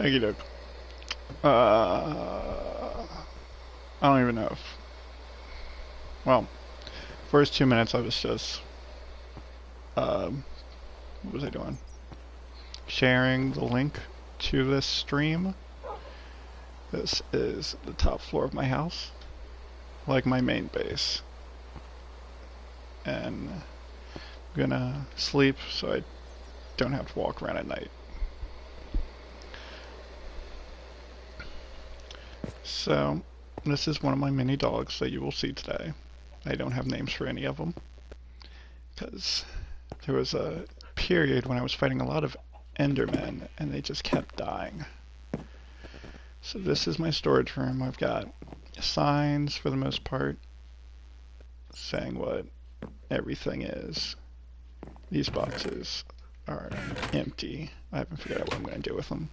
Okie doke. I don't even know if. Well, first 2 minutes I was just. What was I doing? Sharing the link to this stream. This is the top floor of my house, like my main base. And I'm gonna sleep so I don't have to walk around at night. So, this is one of my mini dogs that you will see today. I don't have names for any of them, because there was a period when I was fighting a lot of Endermen, and they just kept dying. So this is my storage room. I've got signs, for the most part, saying what everything is. These boxes are empty. I haven't figured out what I'm going to do with them.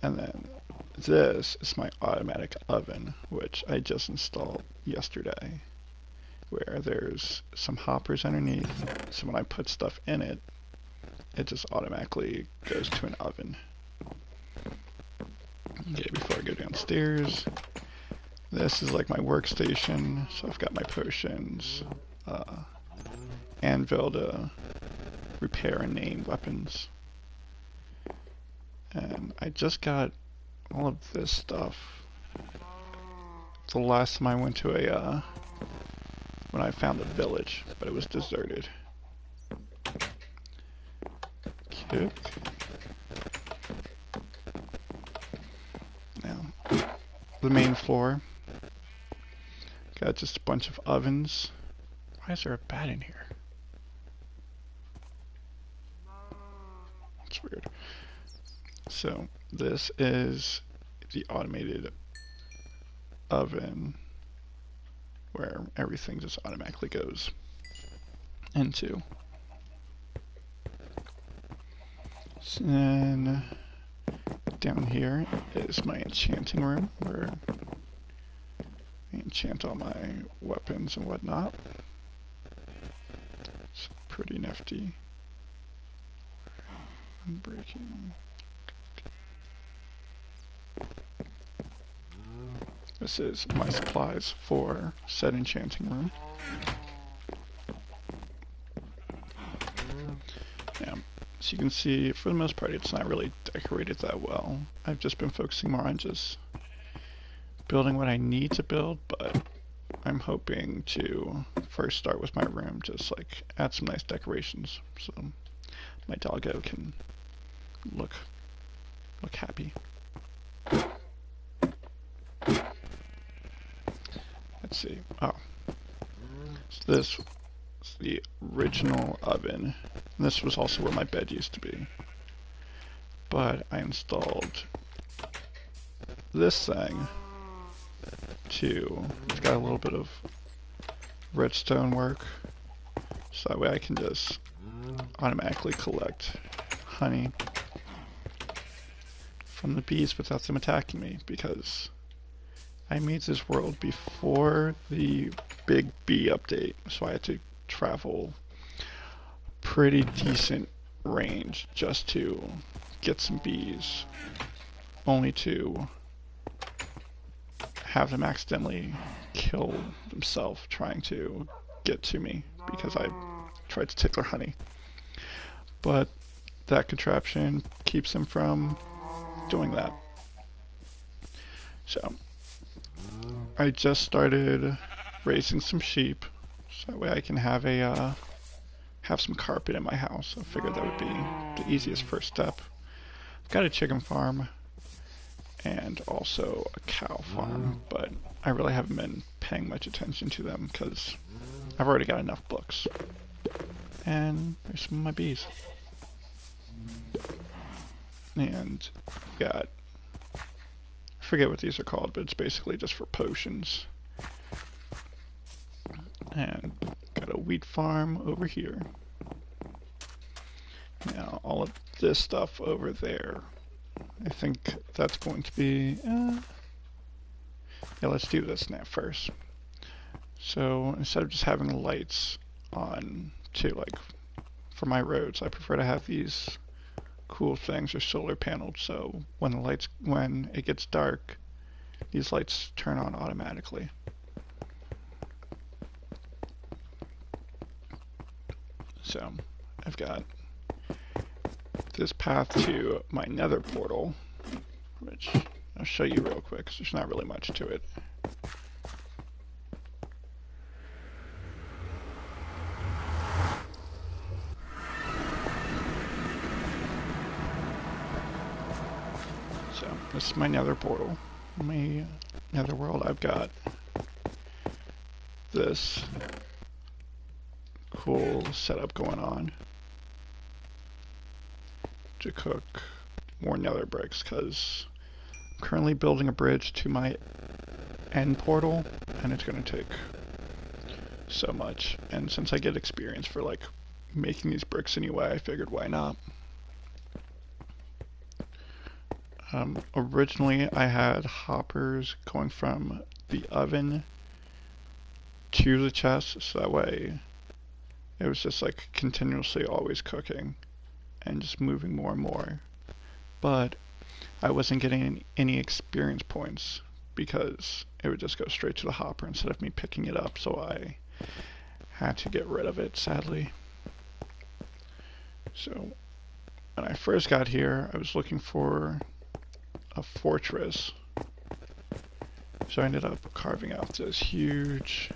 And then this is my automatic oven, which I just installed yesterday, where there's some hoppers underneath, so when I put stuff in it, it just automatically goes to an oven. Okay, before I go downstairs, this is like my workstation, so I've got my potions, anvil to repair and name weapons. And I just got all of this stuff the last time I went to when I found a village, but it was deserted. Okay. Now, the main floor. Got just a bunch of ovens. Why is there a bat in here? That's weird. So, this is the automated oven where everything just automatically goes into. So then down here is my enchanting room where I enchant all my weapons and whatnot. It's pretty nifty. I'm breaking. This is my supplies for said enchanting room. Yeah, so you can see, for the most part, it's not really decorated that well. I've just been focusing more on just building what I need to build, but I'm hoping to first start with my room, just like add some nice decorations so my doggo can look happy. Let's see. Oh, so this is the original oven. And this was also where my bed used to be. But I installed this thing to, it's got a little bit of redstone work, so that way I can just automatically collect honey from the bees without them attacking me, because I made this world before the big bee update, so I had to travel pretty decent range just to get some bees, only to have them accidentally kill themselves trying to get to me because I tried to take their honey. But that contraption keeps them from doing that. So I just started raising some sheep, so that way I can have have some carpet in my house. I figured that would be the easiest first step. I've got a chicken farm and also a cow farm, but I really haven't been paying much attention to them because I've already got enough books. And there's some of my bees. And got, I forget what these are called, but it's basically just for potions. And got a wheat farm over here. Now all of this stuff over there, I think that's going to be, yeah, let's do this now first. So instead of just having lights on to, like, for my roads, I prefer to have these cool things are solar paneled, so when it gets dark, these lights turn on automatically. So I've got this path to my nether portal, which I'll show you real quick because there's not really much to it. So this is my nether portal. My nether world. I've got this cool setup going on to cook more nether bricks because I'm currently building a bridge to my end portal and it's going to take so much, and since I get experience for like making these bricks anyway, I figured why not. Originally I had hoppers going from the oven to the chest, so that way it was just like continuously always cooking and just moving more and more. But I wasn't getting any experience points because it would just go straight to the hopper instead of me picking it up, so I had to get rid of it, sadly. So when I first got here, I was looking for a fortress. So I ended up carving out this huge,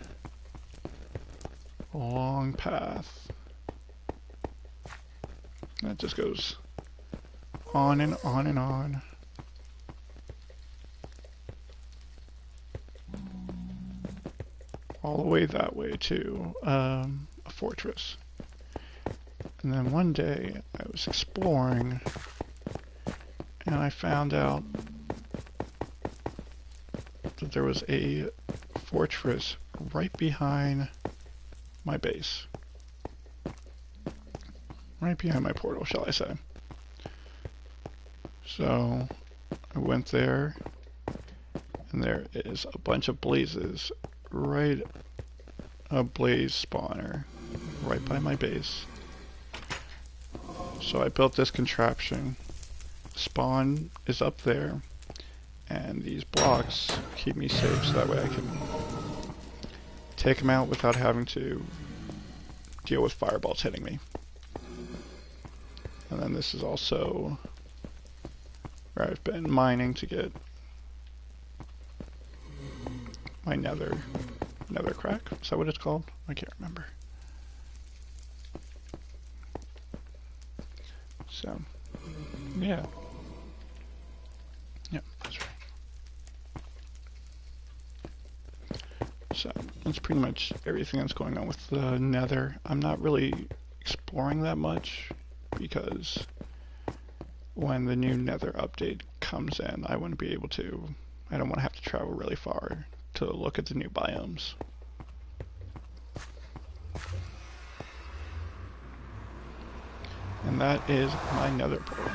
long path. And it just goes on and on and on. All the way that way to a fortress. And then one day I was exploring and I found out that there was a fortress right behind my base. Right behind my portal, shall I say. So I went there and there is a bunch of blazes, a blaze spawner right by my base. So I built this contraption. Spawn is up there, and these blocks keep me safe so that way I can take them out without having to deal with fireballs hitting me. And then this is also where I've been mining to get my nether crack. Is that what it's called? I can't remember. So, yeah. Yep, that's right. So, that's pretty much everything that's going on with the nether. I'm not really exploring that much because when the new nether update comes in, I wouldn't be able to. I don't want to have to travel really far to look at the new biomes. And that is my nether portal.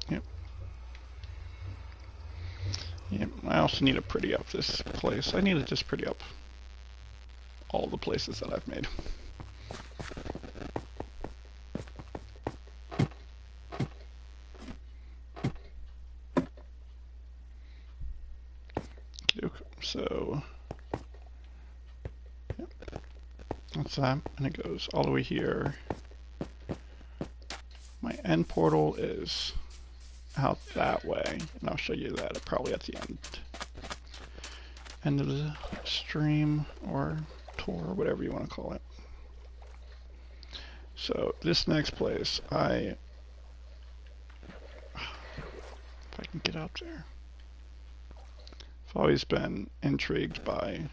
Yep. Yep. I also need to pretty up this place. I need to just pretty up all the places that I've made. So, yep, that's that, and it goes all the way here. My end portal is out that way, and I'll show you that probably at the end of the stream or tour, or whatever you want to call it. So this next place, if I can get up there. I've always been intrigued by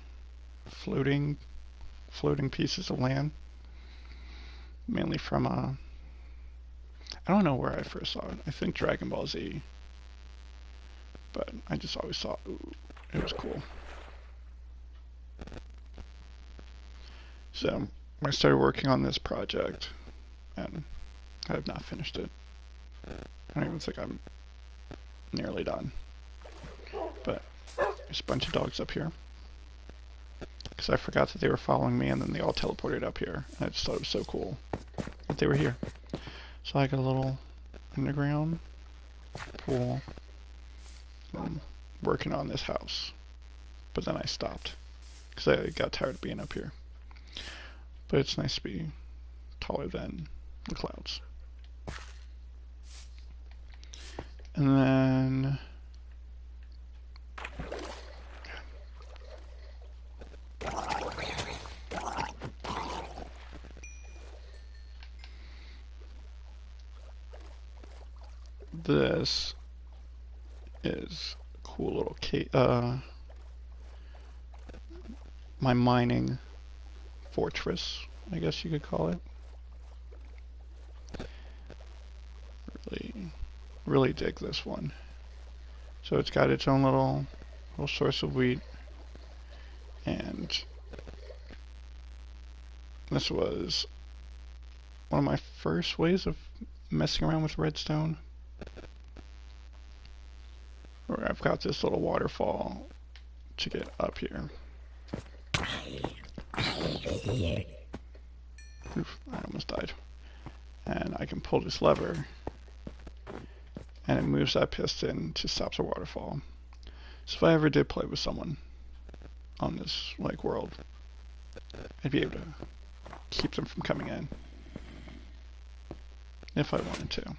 floating pieces of land, mainly from I don't know where I first saw it. I think Dragon Ball Z, but I just always thought, ooh, it was cool. So I started working on this project, and I have not finished it. I don't even think I'm nearly done. But there's a bunch of dogs up here. Because I forgot that they were following me, and then they all teleported up here. And I just thought it was so cool that they were here. So I got a little underground pool. I'm working on this house. But then I stopped. Because I got tired of being up here. But it's nice to be taller than the clouds. And then this is a cool little my mining fortress, I guess you could call it. Really dig this one. So it's got its own little source of wheat, and this was one of my first ways of messing around with redstone. Where I've got this little waterfall to get up here. Oof, I almost died. And I can pull this lever, and it moves that piston to stop the waterfall. So if I ever did play with someone on this world, I'd be able to keep them from coming in if I wanted to.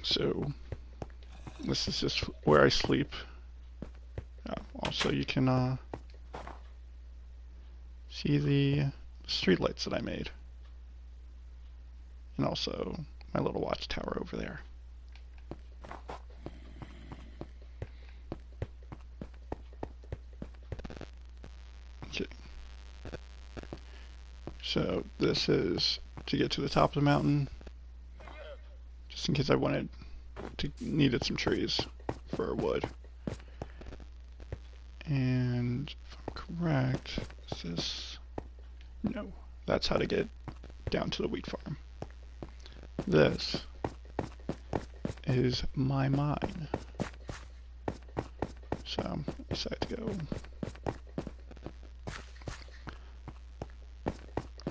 So this is just where I sleep. Also, you can see the street lights that I made, and also my little watchtower over there. Okay. So this is to get to the top of the mountain, just in case I needed some trees for wood. And if I'm correct, is this? No, that's how to get down to the wheat farm. This is my mine. So I decided to go.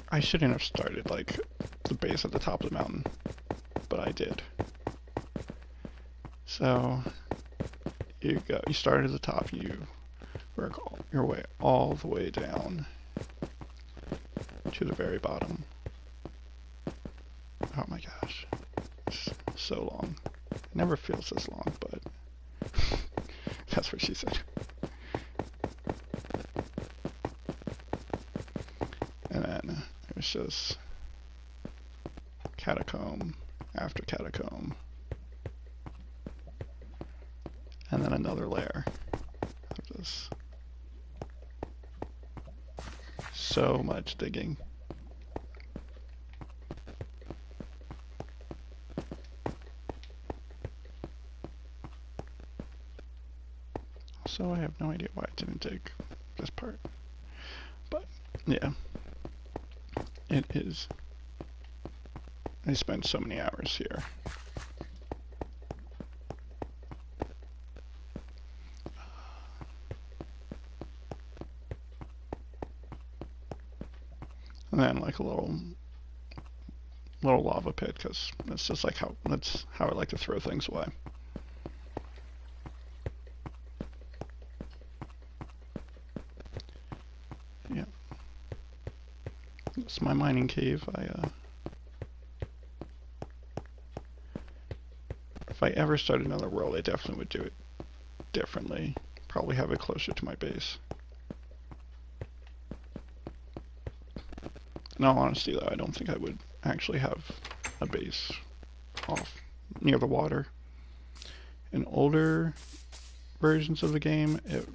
I shouldn't have started the base at the top of the mountain, but I did. So you start at the top, you work your way all the way down to the very bottom. Oh my gosh, it's so long. It never feels this long, but that's what she said. And then it was just catacomb after catacomb. And then another layer of this. So much digging. So I have no idea why I didn't dig this part. But yeah, it is. I spent so many hours here. And then a little lava pit, because that's just that's how I like to throw things away. Yeah, it's my mining cave. If I ever started another world, I definitely would do it differently. Probably have it closer to my base. In all honesty, though, I don't think I would actually have a base off near the water. In older versions of the game, it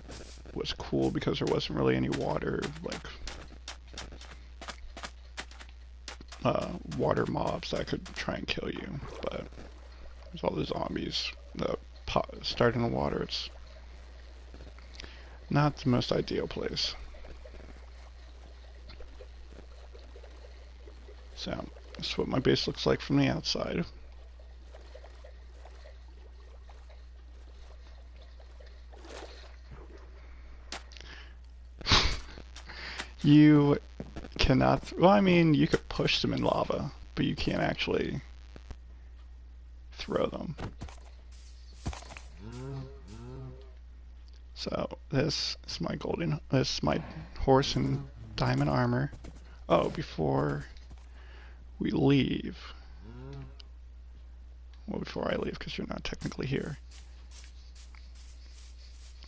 was cool because there wasn't really any water, water mobs that could try and kill you. But there's all the zombies that start in the water. It's not the most ideal place. So, that's what my base looks like from the outside. You cannot. Well, I mean, you could push them in lava, but you can't actually throw them. So this is my this is my horse in diamond armor. Oh, before we leave. Well, before I leave, because you're not technically here.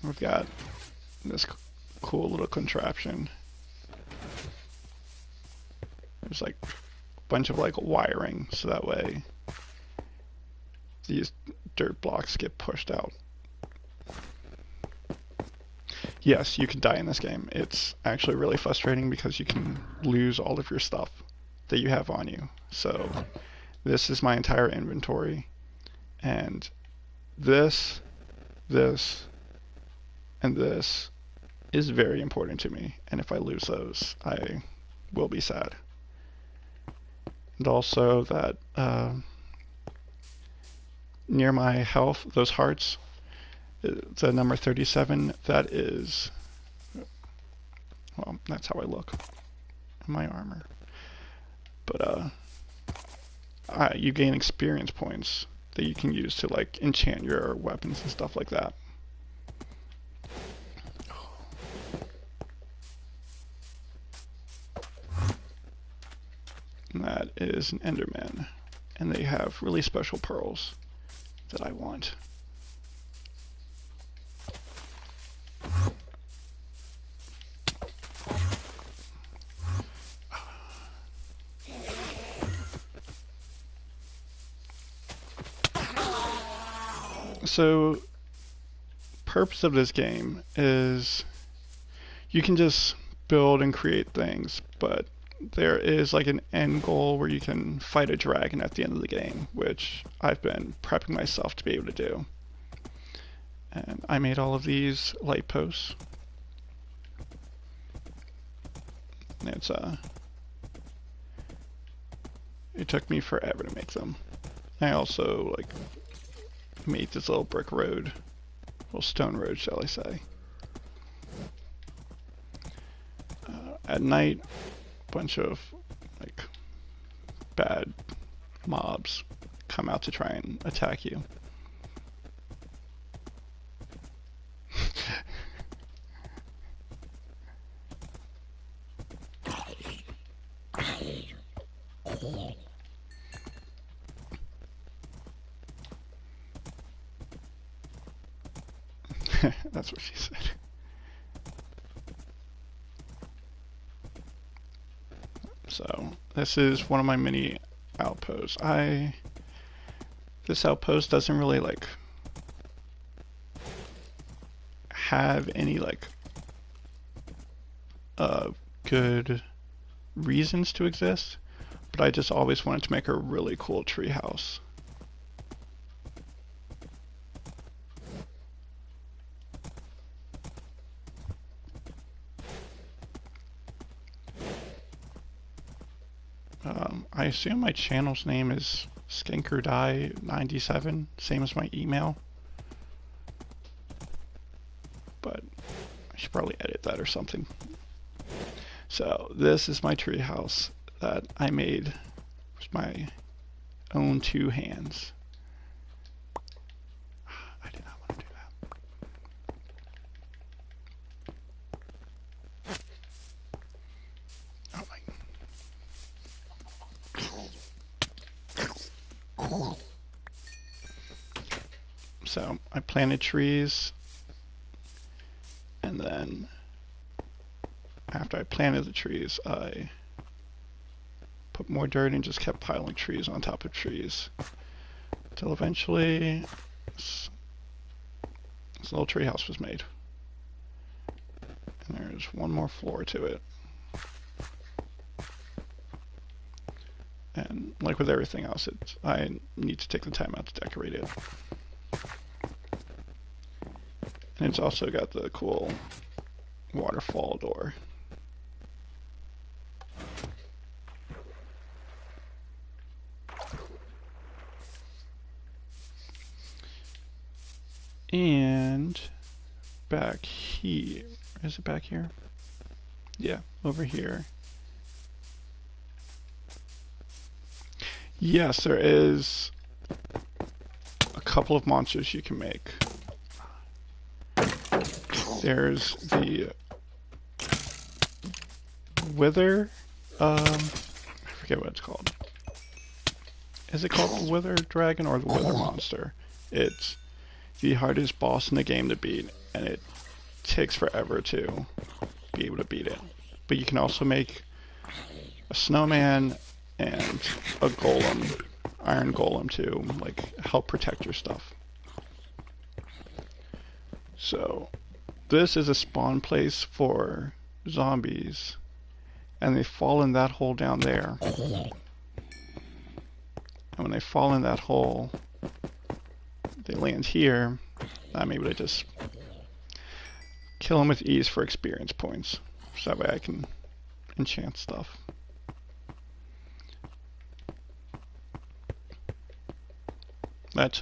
We've got this cool little contraption. There's like a bunch of like wiring, so that way these dirt blocks get pushed out. Yes, you can die in this game. It's actually really frustrating because you can lose all of your stuff that you have on you. So this is my entire inventory, and this, and this is very important to me, and if I lose those, I will be sad. And also that near my health, those hearts, the number 37, that is, well, that's how I look in my armor. But you gain experience points that you can use to like enchant your weapons and stuff like that. And that is an Enderman, and they have really special pearls that I want. So, purpose of this game is you can just build and create things, but there is like an end goal where you can fight a dragon at the end of the game, which I've been prepping myself to be able to do. And I made all of these light posts. And it took me forever to make them. I also like made this little brick road, little stone road, shall I say. At night, a bunch of like bad mobs come out to try and attack you. That's what she said. So this is one of my mini outposts. This outpost doesn't really like have any like good reasons to exist, but I just always wanted to make a really cool tree house. I assume my channel's name is SkinkerDie97, same as my email. But I should probably edit that or something. So this is my tree house that I made with my own two hands. I did not want to do that. Oh my. So I planted trees, and then after I planted the trees, I put more dirt and just kept piling trees on top of trees until eventually this little tree house was made. And there's one more floor to it. And like with everything else, I need to take the time out to decorate it. And it's also got the cool waterfall door. And back here, is it back here? Yeah, over here. Yes, there is a couple of monsters you can make. There's the Wither, I forget what it's called. Is it called the Wither Dragon or the Wither Monster? It's the hardest boss in the game to beat, and it takes forever to be able to beat it. But you can also make a snowman and a golem, iron golem, to like help protect your stuff. So this is a spawn place for zombies, and they fall in that hole down there. And when they fall in that hole, they land here. I'm able to just kill them with ease for experience points. So that way I can enchant stuff. That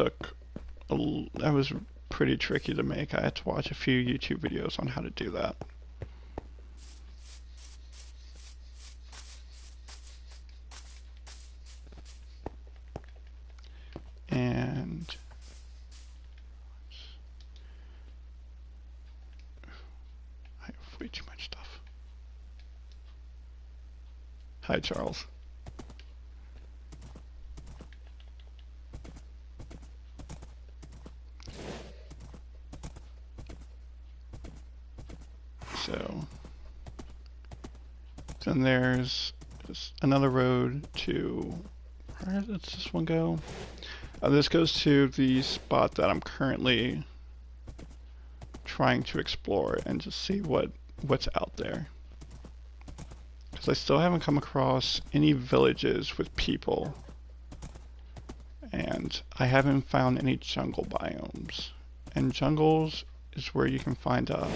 was pretty tricky to make. I had to watch a few YouTube videos on how to do that. And I have way too much stuff. Hi, Charles. So then there's just another road to, where does this one go? This goes to the spot that I'm currently trying to explore and just see what's out there. Because I still haven't come across any villages with people. And I haven't found any jungle biomes. And jungles is where you can find, I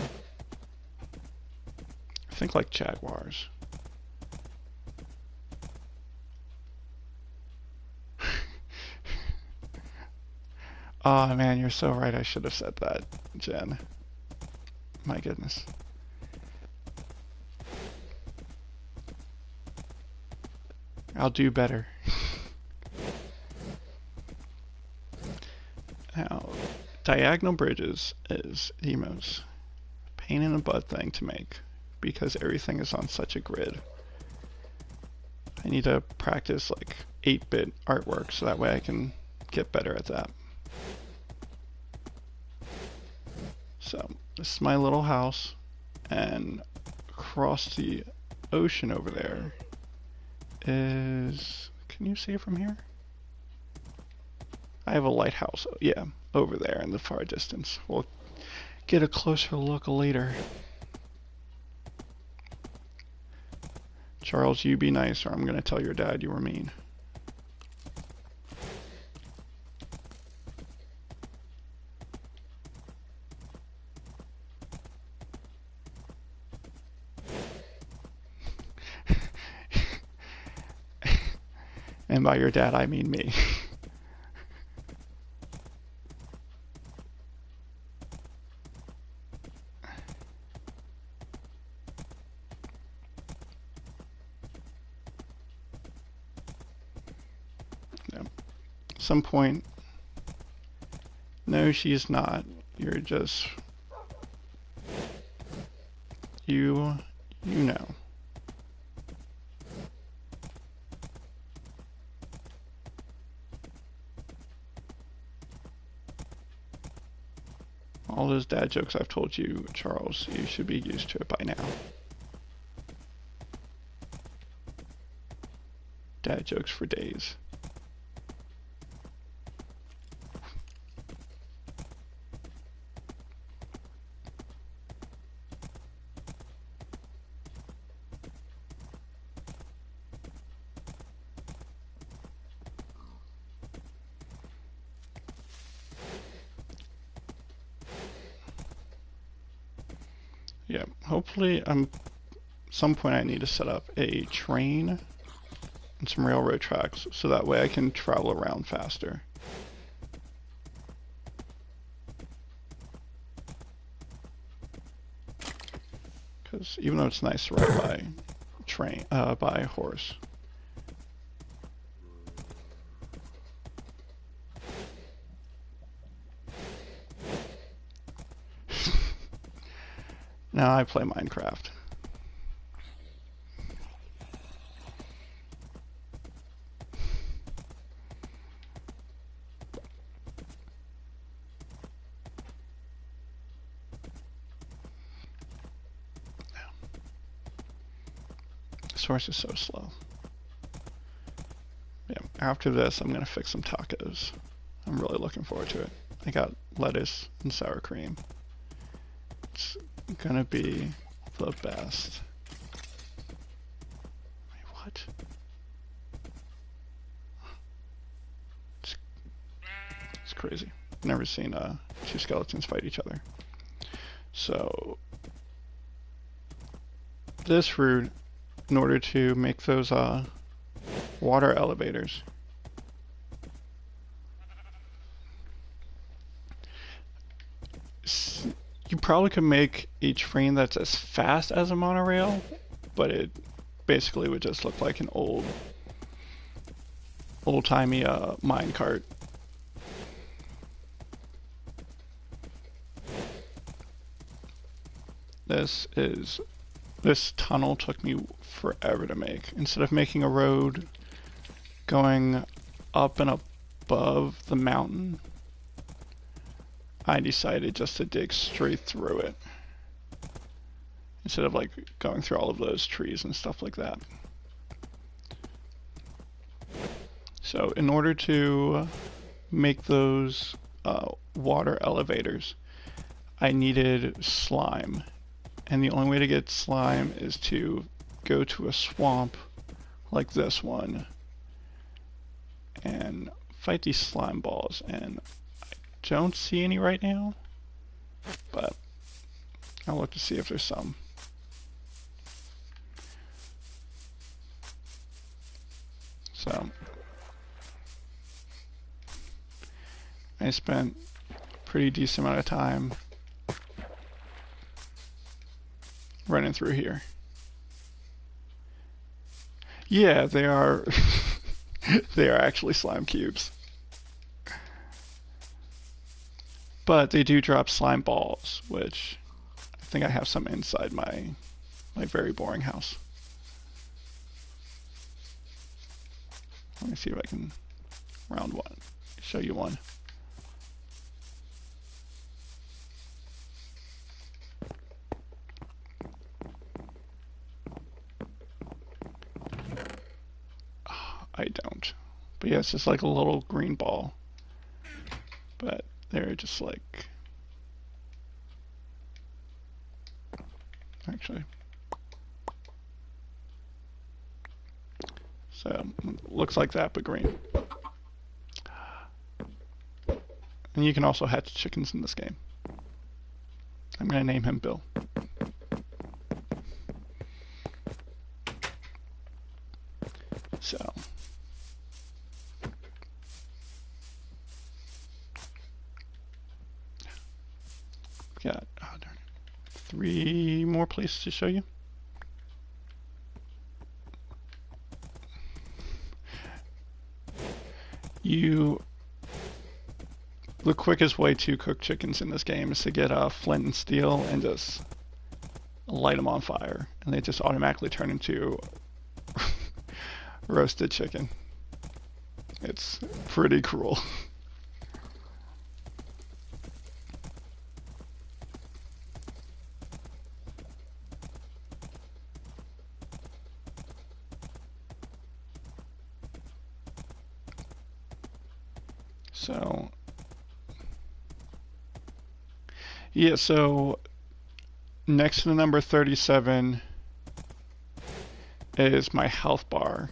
think like jaguars. Oh man, you're so right. I should have said that, Jen. My goodness. I'll do better. Now, diagonal bridges is the most pain in the butt thing to make because everything is on such a grid. I need to practice like 8-bit artwork so that way I can get better at that. So, this is my little house, and across the ocean over there is, can you see it from here? I have a lighthouse, yeah, over there in the far distance. We'll get a closer look later. Charles, you be nice or I'm gonna tell your dad you were mean. And by your dad, I mean me. No. At some point, no, she's not. You're just, you know. All those dad jokes I've told you, Charles, you should be used to it by now. Dad jokes for days. Yeah, hopefully some point I need to set up a train and some railroad tracks so that way I can travel around faster. Because even though it's nice to ride by by horse. Now I play Minecraft. This horse is so slow. Yeah, after this, I'm gonna fix some tacos. I'm really looking forward to it. I got lettuce and sour cream. It's gonna be the best. Wait, what? It's crazy. Never seen two skeletons fight each other. So this route, in order to make those water elevators, you probably could make a train that's as fast as a monorail, but it basically would just look like an old-timey mine cart. This tunnel took me forever to make. Instead of making a road going up and above the mountain, I decided just to dig straight through it. Instead of like going through all of those trees and stuff like that. So in order to make those water elevators, I needed slime. And the only way to get slime is to go to a swamp like this one and fight these slime balls. And I don't see any right now, but I'll look to see if there's some. So I spent a pretty decent amount of time running through here. Yeah, they are they are actually slime cubes. But they do drop slime balls, which I think I have some inside my very boring house. Let me see if I can round one, show you one. I don't. But yeah, it's just like a little green ball. But they're just like... Actually. So, looks like that, but green. And you can also hatch chickens in this game. I'm going to name him Bill. So... got 3 more places to show you. The quickest way to cook chickens in this game is to get a flint and steel and just light them on fire, and they just automatically turn into roasted chicken. It's pretty cruel. So, yeah, so next to the number 37 is my health bar.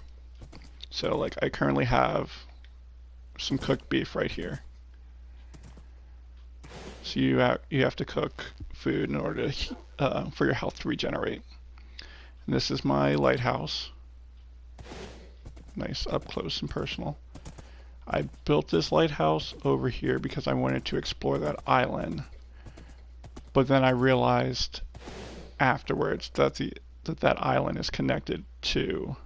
So, like, I currently have some cooked beef right here. So you have to cook food in order to, for your health to regenerate. And this is my lighthouse. Nice up close and personal. I built this lighthouse over here because I wanted to explore that island. But then I realized afterwards that that island is connected to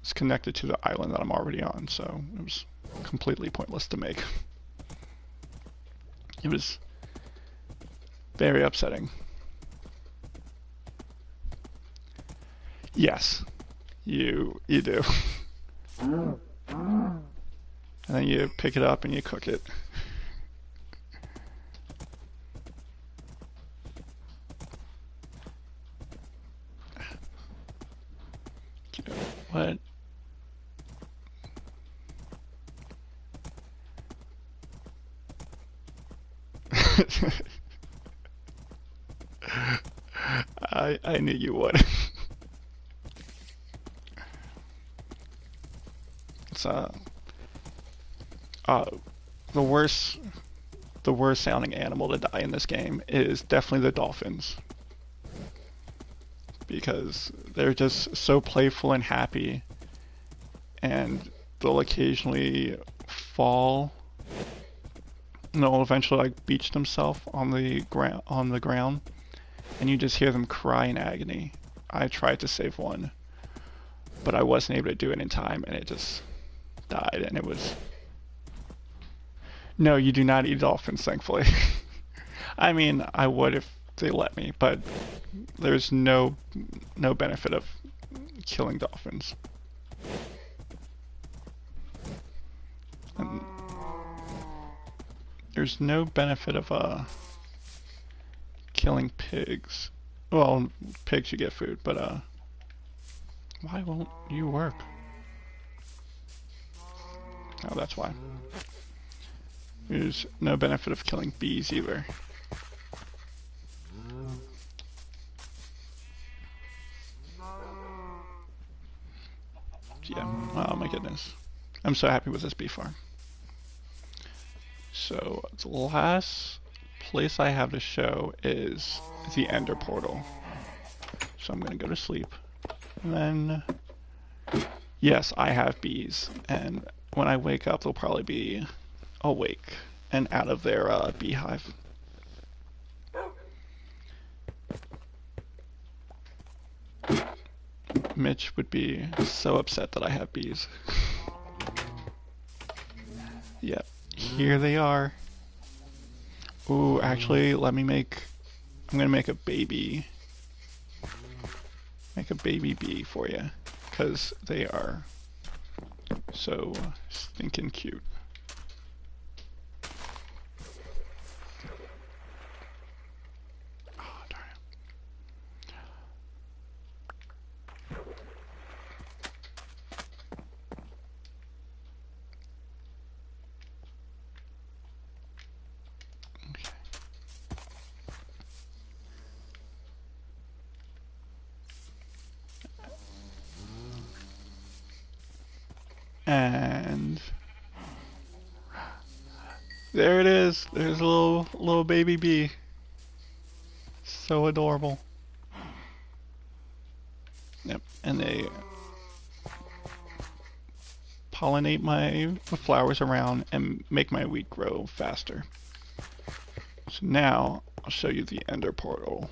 the island that I'm already on, so it was completely pointless to make. It was very upsetting. Yes, you do. And then you pick it up and you cook it. What? I knew you would. It's uh the worst sounding animal to die in this game is definitely the dolphins, because they're just so playful and happy, and they'll occasionally fall. And they'll eventually like beach themselves on the ground, and you just hear them cry in agony. I tried to save one, but I wasn't able to do it in time, and it just died, and it was... No, you do not eat dolphins, thankfully. I mean, I would if they let me, but there's no benefit of killing dolphins. And there's no benefit of killing pigs. Well, pigs you get food, but why won't you work? Oh, that's why. There's no benefit of killing bees either. Yeah, oh my goodness. I'm so happy with this bee farm. So, the last place I have to show is the Ender Portal. So I'm gonna go to sleep. And then, yes, I have bees. And when I wake up, they'll probably be awake and out of their beehive. Mitch would be so upset that I have bees. Yep, here they are. Ooh, actually, I'm gonna make a baby bee for you, because they are so stinking cute. Oh, darn it. Okay. And there it is. There's a little baby bee. So adorable. Yep, and they pollinate my flowers around and make my wheat grow faster. So now I'll show you the Ender Portal.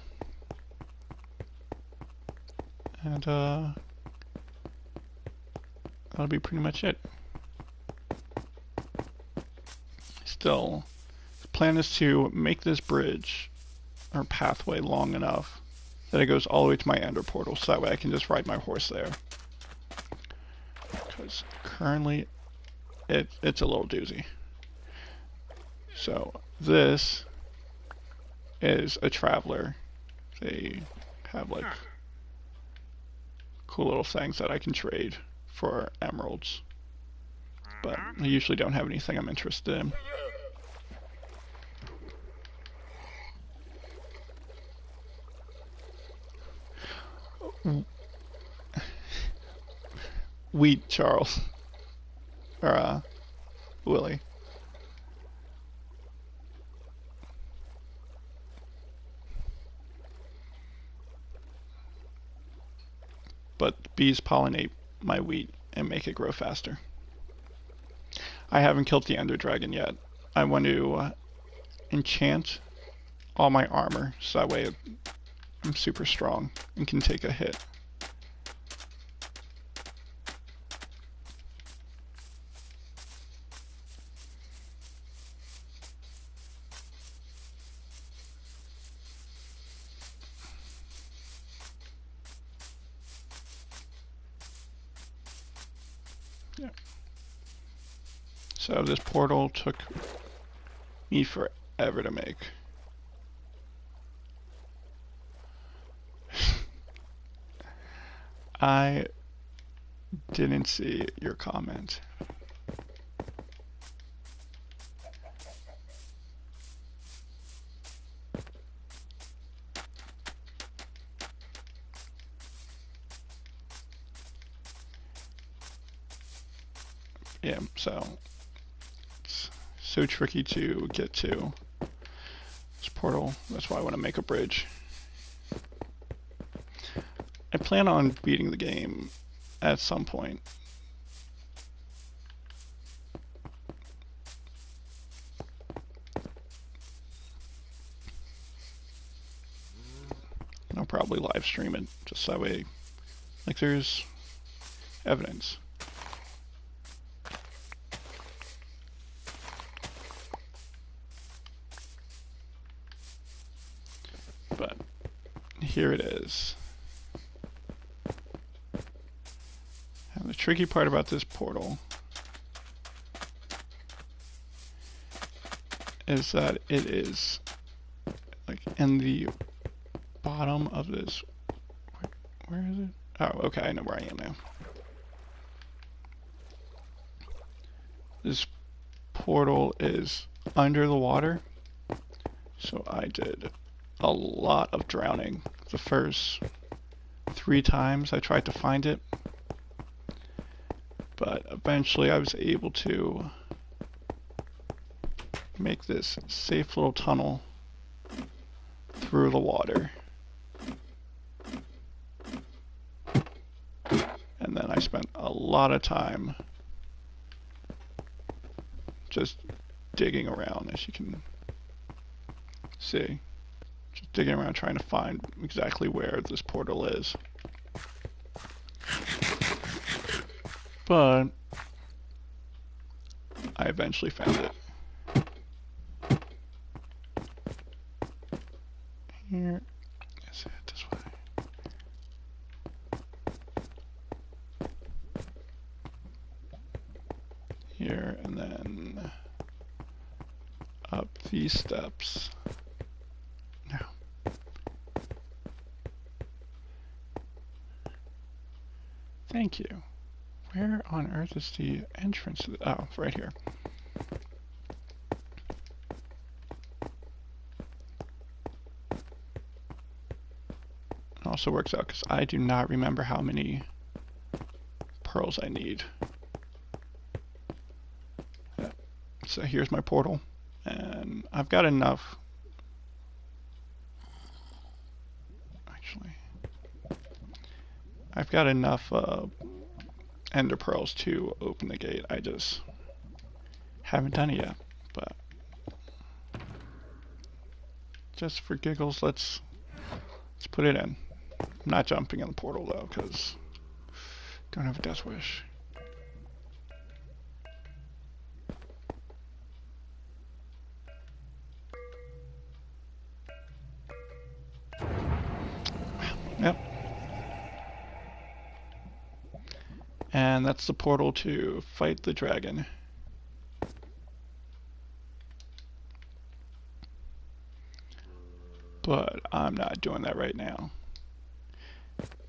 And that'll be pretty much it. Still, the plan is to make this bridge or pathway long enough that it goes all the way to my Ender Portal, so that way I can just ride my horse there. Because currently it's a little doozy. So this is a traveler. They have like cool little things that I can trade for emeralds, but I usually don't have anything I'm interested in. Wheat, Charles. Or, Willie. But bees pollinate my wheat and make it grow faster. I haven't killed the Ender Dragon yet. I want to enchant all my armor, so that way I'm super strong and can take a hit. Yeah. So this portal took me forever to make. I didn't see your comment. Yeah, so it's so tricky to get to this portal. That's why I want to make a bridge. I plan on beating the game at some point. And I'll probably live stream it just that way, like, there's evidence. But here it is. And the tricky part about this portal is that it is like in the bottom of this. Where is it? Oh, okay, I know where I am now. This portal is under the water, so I did a lot of drowning the first 3 times I tried to find it, but eventually I was able to make this safe little tunnel through the water. And then I spent a lot of time just digging around, as you can see. Just digging around trying to find exactly where this portal is. But I eventually found it. Here. Is it this way? Here, and then up these steps. Now. Thank you. Where on earth is the entrance to the... Oh, right here. It also works out because I do not remember how many pearls I need. Yeah. So here's my portal, and I've got enough. Actually, I've got enough ender pearls to open the gate. I just haven't done it yet, but just for giggles, let's put it in. I'm not jumping in the portal though, because I don't have a death wish. Yep. And that's the portal to fight the dragon. But I'm not doing that right now.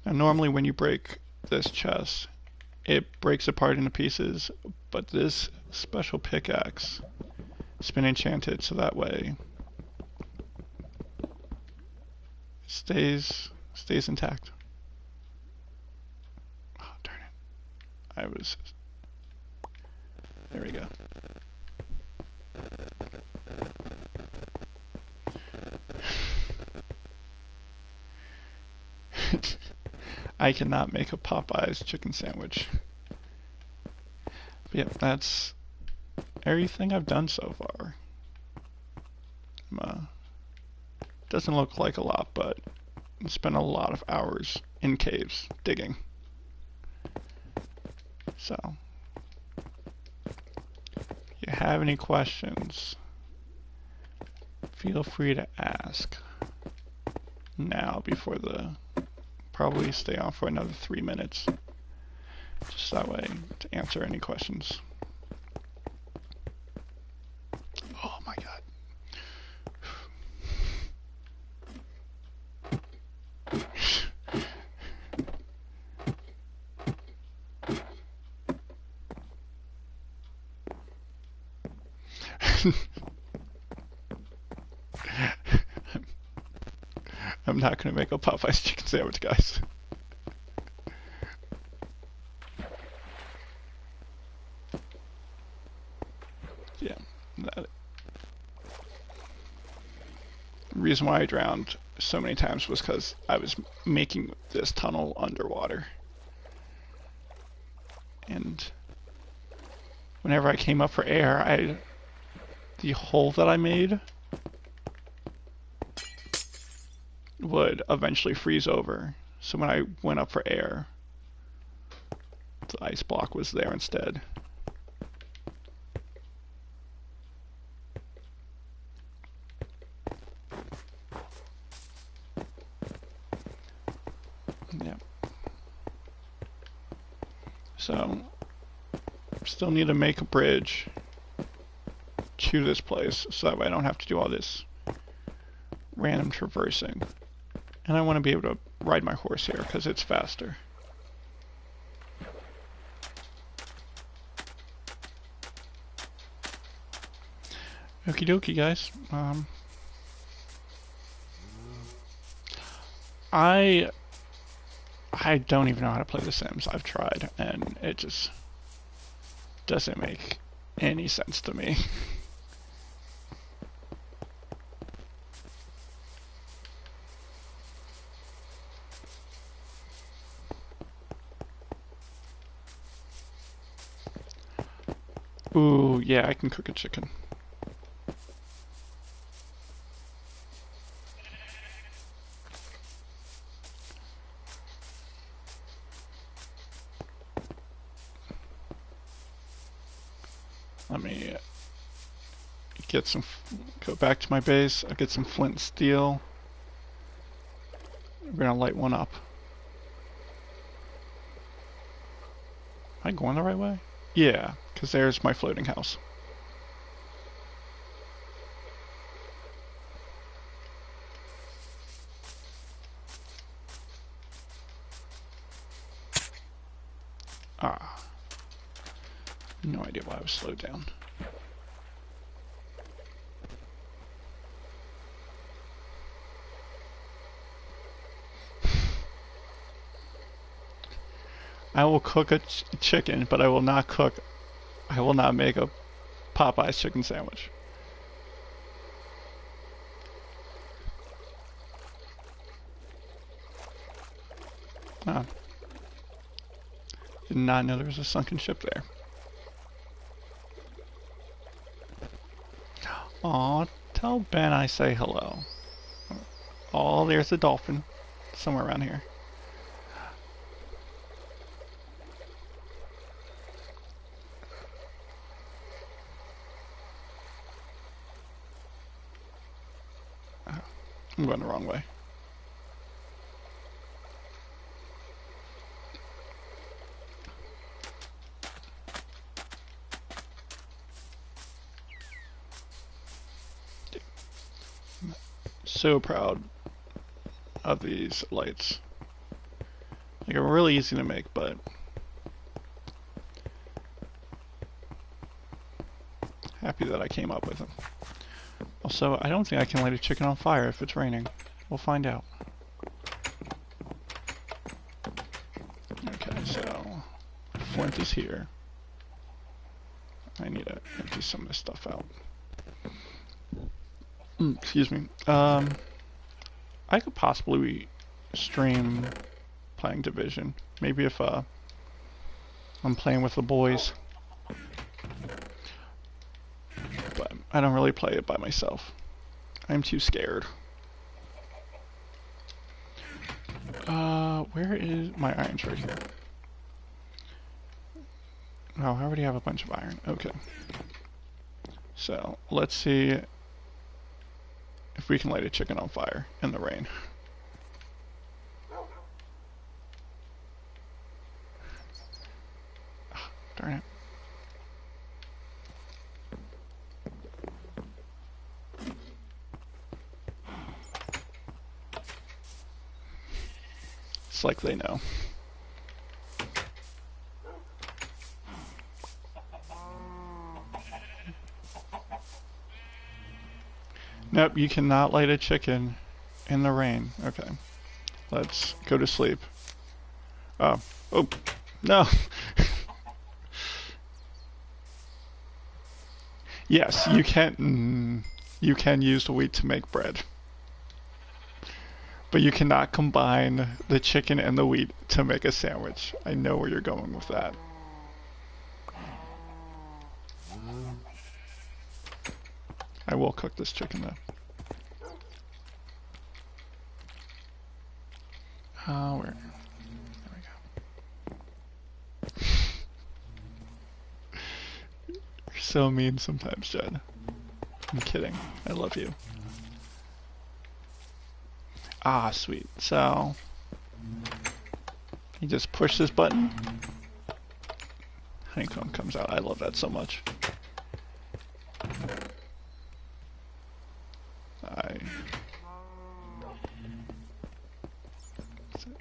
Now normally when you break this chest, it breaks apart into pieces, but this special pickaxe has been enchanted so that way it stays intact. Oh, darn it. There we go. I cannot make a Popeye's chicken sandwich. But yep, that's everything I've done so far. Doesn't look like a lot, but I spent a lot of hours in caves digging. So, if you have any questions, feel free to ask now before probably stay on for another 3 minutes. Just that way to answer any questions. Oh my god. I'm not gonna make a Popeye's chicken sandwich, guys. Yeah, the reason why I drowned so many times was because I was making this tunnel underwater. And whenever I came up for air, the hole that I made would eventually freeze over. So when I went up for air, the ice block was there instead. Yeah. So, still need to make a bridge to this place so that way I don't have to do all this random traversing. And I want to be able to ride my horse here because it's faster. Okie dokie, guys. I don't even know how to play The Sims. I've tried, and it just doesn't make any sense to me. Ooh, yeah, I can cook a chicken. Let me get go back to my base. I'll get some flint and steel. We're gonna light one up. Am I going the right way? Yeah, because there's my floating house. Ah. No idea why I was slowed down. I will cook a chicken, but I will not make a Popeye's chicken sandwich. Oh. Did not know there was a sunken ship there. Aw, tell Ben I say hello. Oh, there's a dolphin. Somewhere around here. Oh, I'm going the wrong way. So proud of these lights. Like, they're really easy to make, but happy that I came up with them. Also, I don't think I can light a chicken on fire if it's raining. We'll find out. Okay, so flint is here. I need to empty some of this stuff out. Excuse me. I could possibly stream playing Division. Maybe if I'm playing with the boys. But I don't really play it by myself. I'm too scared. Where is my iron's right here? Oh, I already have a bunch of iron. Okay. So, let's see if we can light a chicken on fire in the rain. Oh, darn it. It's like they know. Nope, you cannot light a chicken in the rain. Okay. Let's go to sleep. Oh. Oh. No. Yes, you can use the wheat to make bread. But you cannot combine the chicken and the wheat to make a sandwich. I know where you're going with that. I will cook this chicken though. Where? There we go. You're so mean sometimes, Jed. I'm kidding. I love you. Ah, sweet. So, you just push this button. Honeycomb comes out. I love that so much.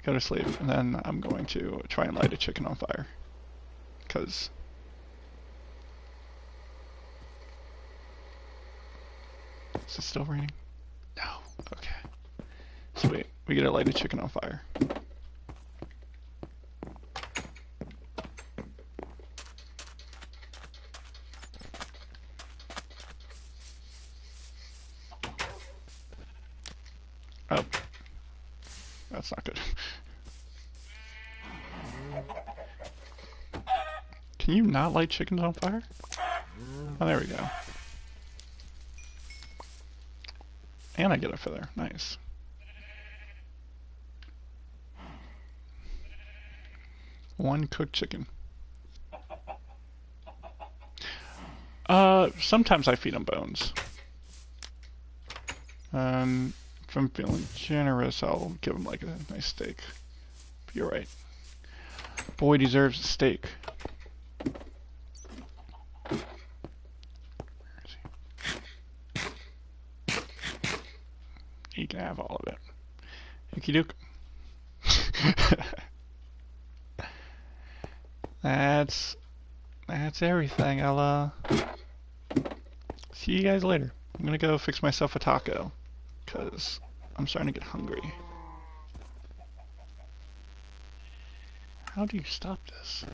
Go to sleep, and then I'm going to try and light a chicken on fire. Because... Is it still raining? No. Okay. Sweet. We get to light a chicken on fire. Oh. That's not good. Can you not light chickens on fire? Oh, there we go. And I get a feather. Nice. One cooked chicken. Sometimes I feed them bones. If I'm feeling generous, I'll give him like a nice steak. But you're right. Boy deserves a steak. Where is he? He can have all of it. Inky Duke. That's everything. I'll see you guys later. I'm gonna go fix myself a taco, cause I'm starting to get hungry. How do you stop this?